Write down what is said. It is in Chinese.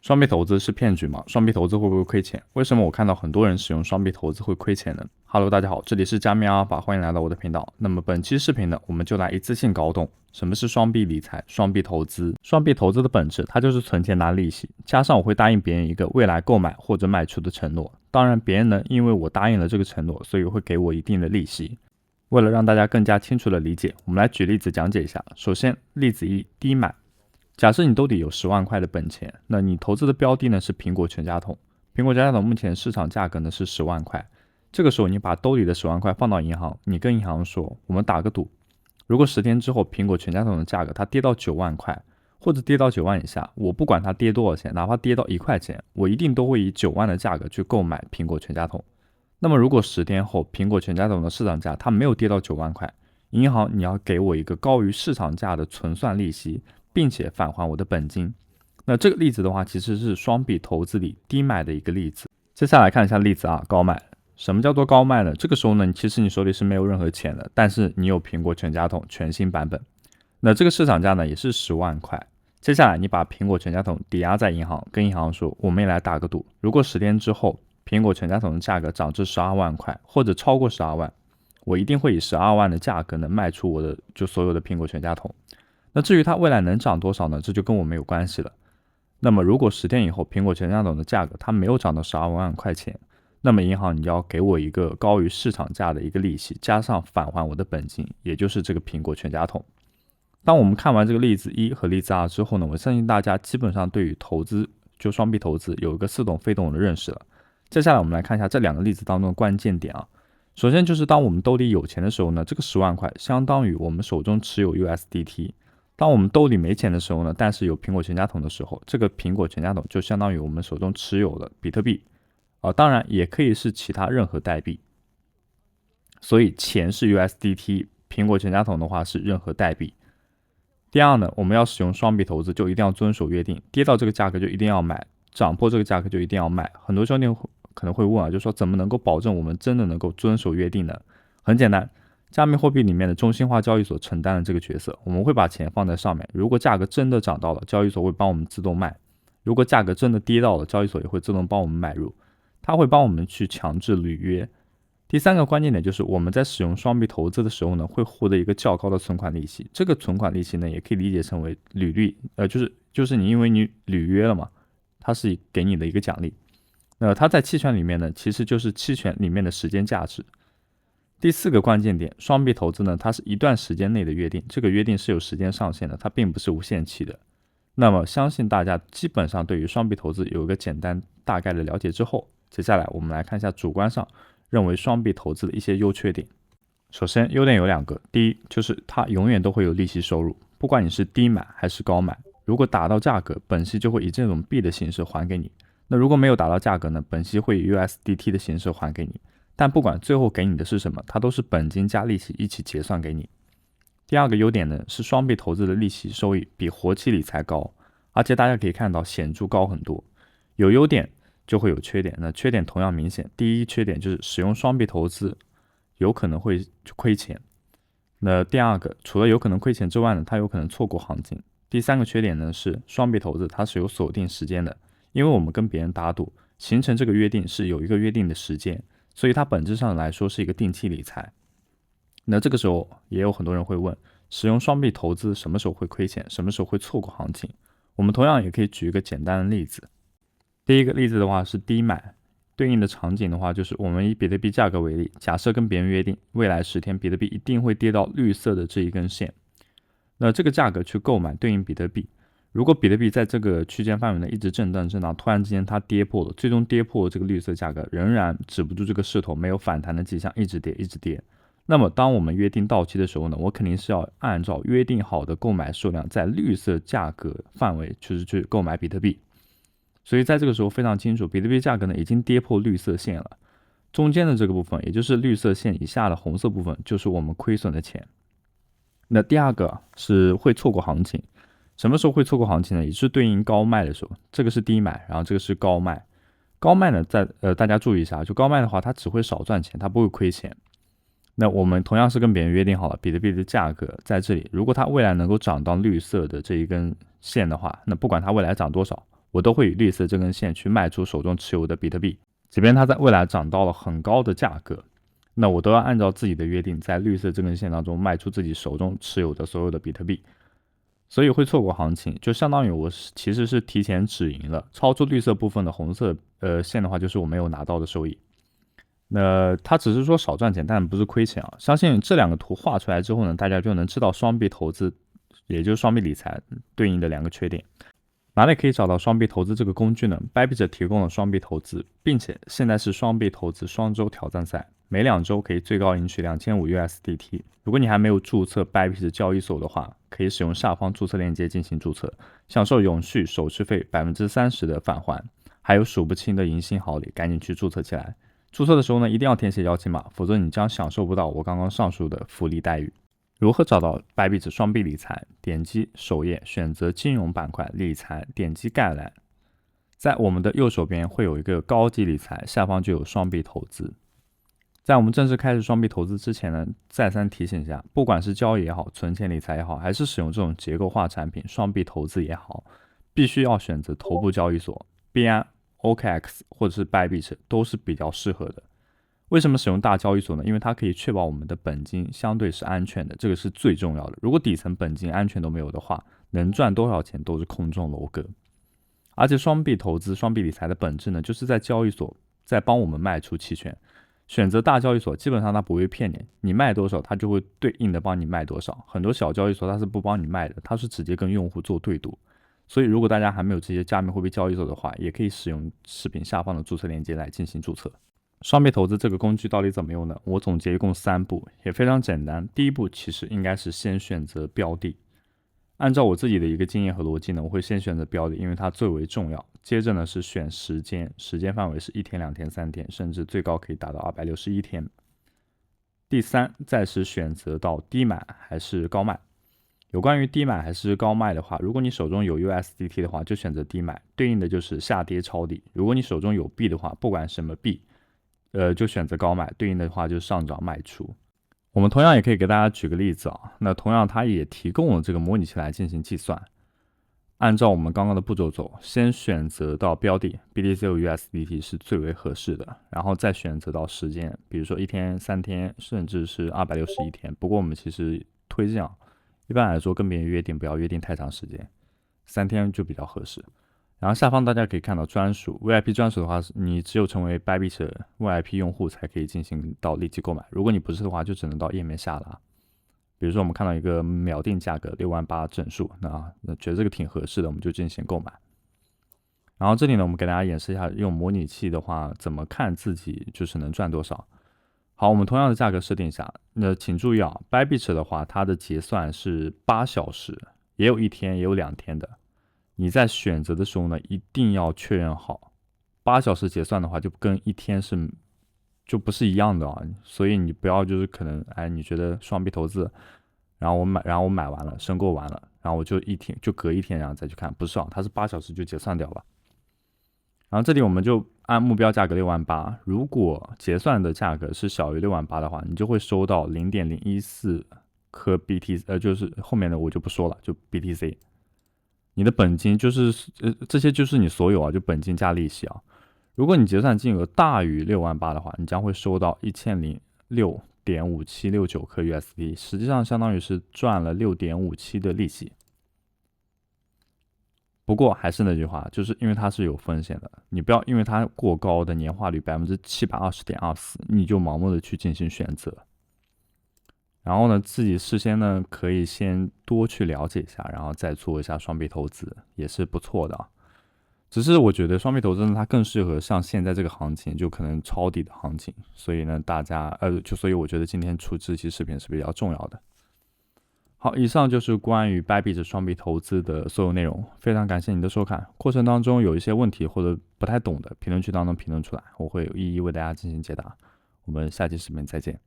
双币投资是骗局吗？双币投资会不会亏钱？为什么我看到很多人使用双币投资会亏钱呢？Hello，大家好，这里是加密阿尔法，欢迎来到我的频道。那么本期视频呢，我们就来一次性搞懂什么是双币理财、双币投资。双币投资的本质，它就是存钱拿利息，加上我会答应别人一个未来购买或者卖出的承诺。当然，别人呢，因为我答应了这个承诺，所以会给我一定的利息。为了让大家更加清楚的理解，我们来举例子讲解一下。首先，例子一，低买。假设你兜底有10万块的本钱，那你投资的标的呢是苹果全家桶。苹果全家桶目前市场价格呢是10万块。这个时候你把兜里的10万块放到银行，你跟银行说，我们打个赌，如果10天之后苹果全家桶的价格它跌到9万块，或者跌到9万以下，我不管它跌多少钱，哪怕跌到1块钱，我一定都会以9万的价格去购买苹果全家桶。那么如果10天后苹果全家桶的市场价它没有跌到9万块，银行你要给我一个高于市场价的存算利息，并且返还我的本金。那这个例子的话，其实是双币投资里低买的一个例子。接下来看一下例子啊，高卖。什么叫做高卖呢？这个时候呢，其实你手里是没有任何钱的，但是你有苹果全家桶全新版本。那这个市场价呢，也是10万块。接下来你把苹果全家桶抵押在银行，跟银行说，我们也来打个赌，如果10天之后苹果全家桶的价格涨至12万块，或者超过12万，我一定会以12万的价格呢卖出我的所有的苹果全家桶。那至于它未来能涨多少呢？这就跟我没有关系了。那么如果10天以后苹果全家桶的价格它没有涨到12万块钱，那么银行你要给我一个高于市场价的一个利息，加上返还我的本金，也就是这个苹果全家桶。当我们看完这个例子1和例子2之后呢，我相信大家基本上对于投资双币投资有一个似懂非懂的认识了。接下来我们来看一下这两个例子当中的关键点啊。首先就是当我们兜里有钱的时候呢，这个10万块相当于我们手中持有 USDT。当我们兜里没钱的时候呢，但是有苹果全家桶的时候，这个苹果全家桶就相当于我们手中持有的比特币当然也可以是其他任何代币。所以钱是 USDT， 苹果全家桶的话是任何代币。第二呢，我们要使用双币投资就一定要遵守约定，跌到这个价格就一定要买，涨破这个价格就一定要卖。很多兄弟可能会问啊，就说怎么能够保证我们真的能够遵守约定呢？很简单，加密货币里面的中心化交易所承担了这个角色，我们会把钱放在上面，如果价格真的涨到了，交易所会帮我们自动卖；如果价格真的跌到了，交易所也会自动帮我们买入，它会帮我们去强制履约。第三个关键点就是我们在使用双币投资的时候呢，会获得一个较高的存款利息。这个存款利息呢，也可以理解成为履历，就是你因为你履约了嘛，它是给你的一个奖励。它在期权里面呢，其实就是期权里面的时间价值。第四个关键点，双币投资呢，它是一段时间内的约定，这个约定是有时间上限的，它并不是无限期的。那么相信大家基本上对于双币投资有一个简单大概的了解之后，接下来我们来看一下主观上认为双币投资的一些优缺点。首先优点有2个，第一就是它永远都会有利息收入，不管你是低买还是高买，如果打到价格，本息就会以这种币的形式还给你。那如果没有打到价格呢，本息会以 USDT 的形式还给你。但不管最后给你的是什么，它都是本金加利息一起结算给你。第二个优点呢，是双币投资的利息收益比活期理财高，而且大家可以看到显著高很多。有优点就会有缺点，那缺点同样明显。第一缺点就是使用双币投资有可能会亏钱。那第二个，除了有可能亏钱之外呢，它有可能错过行情。第三个缺点呢，是双币投资它是有锁定时间的，因为我们跟别人打赌，形成这个约定是有一个约定的时间，所以它本质上来说是一个定期理财。那这个时候也有很多人会问，使用双币投资什么时候会亏钱，什么时候会错过行情？我们同样也可以举一个简单的例子。第一个例子的话是低买，对应的场景的话就是我们以比特币价格为例，假设跟别人约定未来10天比特币一定会跌到绿色的这一根线，那这个价格去购买对应比特币。如果比特币在这个区间范围内一直震荡，突然之间它跌破了，最终跌破了这个绿色价格，仍然止不住这个势头，没有反弹的迹象，一直跌。那么当我们约定到期的时候呢，我肯定是要按照约定好的购买数量，在绿色价格范围去购买比特币。所以在这个时候非常清楚，比特币价格呢已经跌破绿色线了，中间的这个部分，也就是绿色线以下的红色部分，就是我们亏损的钱。那第二个是会错过行情。什么时候会错过行情呢？也是对应高卖的时候，这个是低买，然后这个是高卖。高卖呢，大家注意一下，就高卖的话，它只会少赚钱，它不会亏钱。那我们同样是跟别人约定好了，比特币的价格在这里，如果它未来能够涨到绿色的这一根线的话，那不管它未来涨多少，我都会以绿色这根线去卖出手中持有的比特币，即便它在未来涨到了很高的价格，那我都要按照自己的约定，在绿色这根线当中卖出自己手中持有的所有的比特币，所以会错过行情，就相当于我其实是提前止盈了。超出绿色部分的红色线的话，就是我没有拿到的收益。那它只是说少赚钱，但不是亏钱啊。相信这两个图画出来之后呢，大家就能知道双币投资，也就是双币理财对应的两个缺点。哪里可以找到双币投资这个工具呢？Bybit 提供了双币投资，并且现在是双币投资双周挑战赛，每2周可以最高赢取2500USDT。如果你还没有注册 Bybit 交易所的话，可以使用下方注册链接进行注册，享受永续手续费30%的返还，还有数不清的迎新好礼，赶紧去注册起来。注册的时候呢，一定要填写邀请码，否则你将享受不到我刚刚上述的福利待遇。如何找到 Bybit 双币理财？点击首页，选择金融板块理财，点击概览，在我们的右手边会有一个高级理财，下方就有双币投资。在我们正式开始双币投资之前呢，再三提醒一下，不管是交易也好，存钱理财也好，还是使用这种结构化产品双币投资也好，必须要选择头部交易所，币安、OKX 或者是 Bybit 都是比较适合的。为什么使用大交易所呢？因为它可以确保我们的本金相对是安全的，这个是最重要的。如果底层本金安全都没有的话，能赚多少钱都是空中楼阁。而且双币投资、双币理财的本质呢，就是在交易所在帮我们卖出期权。选择大交易所，基本上它不会骗你，你卖多少，它就会对应的帮你卖多少。很多小交易所它是不帮你卖的，它是直接跟用户做对赌。所以如果大家还没有这些加密货币交易所的话，也可以使用视频下方的注册链接来进行注册。双币投资这个工具到底怎么用呢？我总结一共3步，也非常简单。第一步其实应该是先选择标的。按照我自己的一个经验和逻辑呢，我会先选择标的，因为它最为重要。接着呢是选时间，时间范围是1天、2天、3天，甚至最高可以达到261天。第3，再是选择到低买还是高卖。有关于低买还是高卖的话，如果你手中有 USDT 的话，就选择低买，对应的就是下跌抄底。如果你手中有币的话，不管什么币，就选择高买，对应的话就是上涨卖出。我们同样也可以给大家举个例子啊，那同样它也提供了这个模拟器来进行计算。按照我们刚刚的步骤走，先选择到标的 BTC 和 USDT 是最为合适的，然后再选择到时间，比如说1天、3天，甚至是261天。不过我们其实推荐啊，一般来说跟别人约定不要约定太长时间，3天就比较合适。然后下方大家可以看到专属 VIP 专属的话，你只有成为 Bybit VIP 用户才可以进行到立即购买，如果你不是的话，就只能到页面下拉。比如说我们看到一个秒定价格68000整数，那觉得这个挺合适的，我们就进行购买。然后这里呢，我们给大家演示一下用模拟器的话怎么看自己就是能赚多少。好，我们同样的价格设定一下，那请注意啊 ，Bybit 的话它的结算是8小时，也有1天也有2天的。你在选择的时候呢，一定要确认好，8小时结算的话，就跟1天就不是一样的啊。所以你不要就是可能，你觉得双币投资，然后我买完了，申购完了，然后我就隔一天，然后再去看，不是啊，它是8小时就结算掉了。然后这里我们就按目标价格68000，如果结算的价格是小于68000的话，你就会收到0.014颗 BTC，就是后面的我就不说了，就 BTC。你的本金就是这些就是你所有啊，就本金加利息啊。如果你结算金额大于68000的话，你将会收到1006.5769颗 USD， 实际上相当于是赚了6.57的利息。不过还是那句话，就是因为它是有风险的，你不要因为它过高的年化率720.24%，你就盲目的去进行选择。然后呢，自己事先呢可以先多去了解一下，然后再做一下双币投资，也是不错的啊。只是我觉得双币投资呢，它更适合像现在这个行情，就可能抄底的行情。所以呢，大家所以我觉得今天出这期视频是比较重要的。好，以上就是关于 Bybit 双币投资的所有内容，非常感谢你的收看。过程当中有一些问题或者不太懂的，评论区当中评论出来，我会一一为大家进行解答。我们下期视频再见。